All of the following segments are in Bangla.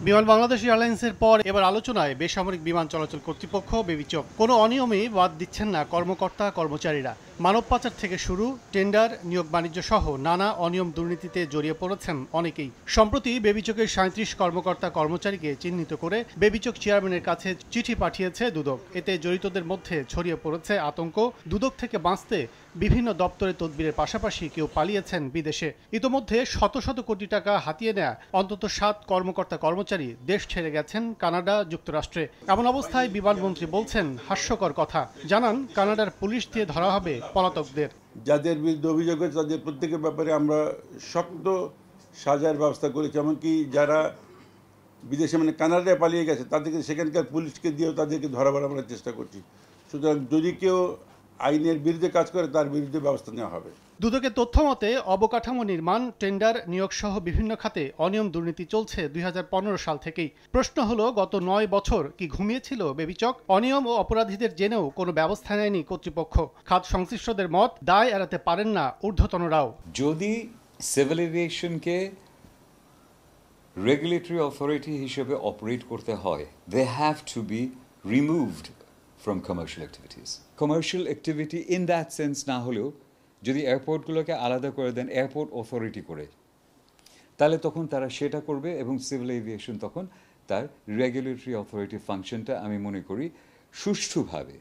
বিমান বাংলাদেশ এয়ারলাইন্সের পর এবার আলোচনায় বেসামরিক বিমান চলাচল কর্তৃপক্ষ বেবিচক। কোনো অনিয়মেই বাদ দিচ্ছেন না কর্মকর্তা কর্মচারীরা। মানব পাচার থেকে শুরু টেন্ডার, নিয়োগ বাণিজ্য সহ নানা অনিয়ম দুর্নীতিতে জড়িয়ে পড়েছেন অনেকেই। সম্প্রতি বেবিচকের ৩৭ কর্মকর্তা কর্মচারীকে চিহ্নিত করে বেবিচক চেয়ারম্যানের কাছে চিঠি পাঠিয়েছে দুদক। এতে জড়িতদের মধ্যে ছড়িয়ে পড়েছে আতঙ্ক। দুদক থেকে বাঁচতে বিভিন্ন দপ্তরে তদবিরের পাশাপাশি কেউ পালিয়েছেন বিদেশে। ইতোমধ্যে শত শত কোটি টাকা হাতিয়ে নেয়া অন্তত ৭ কর্মকর্তা কর্মচারী দেশ ছেড়ে গেছেন কানাডা, যুক্তরাষ্ট্রে। এমন অবস্থায় বিমানমন্ত্রী বলছেন হাস্যকর কথা। জানান, কানাডার পুলিশ দিয়ে ধরা হবে পলাতকদের। যাদের বিরুদ্ধে অভিযোগ হয়েছে তাদের প্রত্যেকের ব্যাপারে আমরা শক্ত সাজার ব্যবস্থা করেছি। এমনকি যারা বিদেশে কানাডায় পালিয়ে গেছে তাদেরকে সেখানকার পুলিশকে দিয়েও তাদেরকে ধরাবার আমরা চেষ্টা করছি। সুতরাং যদি কেউ আইনের বিরুদ্ধে কাজ করে তার বিরুদ্ধে ব্যবস্থা নেওয়া হবে। দুদকের তথ্য মতে অবকাঠামো নির্মাণ, টেন্ডার, নিয়োগ সহ বিভিন্ন খাতে অনিয়ম দুর্নীতি চলছে ২০১৫ সাল থেকেই। প্রশ্ন হলো, গত ৯ বছর কি ঘুমিয়েছিল বেবিচক? অনিয়ম ও অপরাধীদের জেনেও কোনো ব্যবস্থা নেয়নি কর্তৃপক্ষ। খাত সংশ্লিষ্টদের মত, দায় এড়াতে পারেন না ঊর্ধ্বতনরাও। যদি সিভিল এভিয়েশনকে রেগুলেটরি অথরিটি হিসেবে অপারেট করতে হয়, they have to be removed from commercial activities. Commercial activity in that sense না হলেও যদি এয়ারপোর্টগুলোকে আলাদা করে দেন এয়ারপোর্ট অথরিটি করে, তাহলে তখন তারা সেটা করবে এবং সিভিল এভিয়েশন তখন তার রেগুলেটরি অথরিটি ফাংশনটা আমি মনে করি সুষ্ঠুভাবে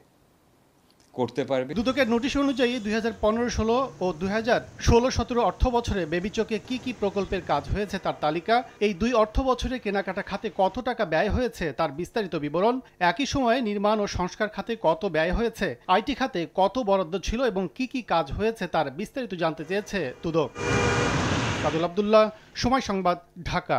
করতে পারবে। দুদকের নোটিশ অনুযায়ী ২০১৫-১৬ ও ২০১৬-১৭ অর্থ বছরে বেবিচকে কি কি প্রকল্পের কাজ হয়েছে তার তালিকা, এই ২ অর্থ বছরে কেনাকাটা খাতে কত টাকা ব্যয় হয়েছে তার বিস্তারিত বিবরণ, একই সময়ে নির্মাণ ও সংস্কার খাতে কত ব্যয় হয়েছে, আইটি খাতে কত বরাদ্দ ছিল এবং কি কি কাজ হয়েছে তার বিস্তারিত জানতে চেয়েছে দুদক। কাজল আব্দুল্লাহ, সময় সংবাদ, ঢাকা।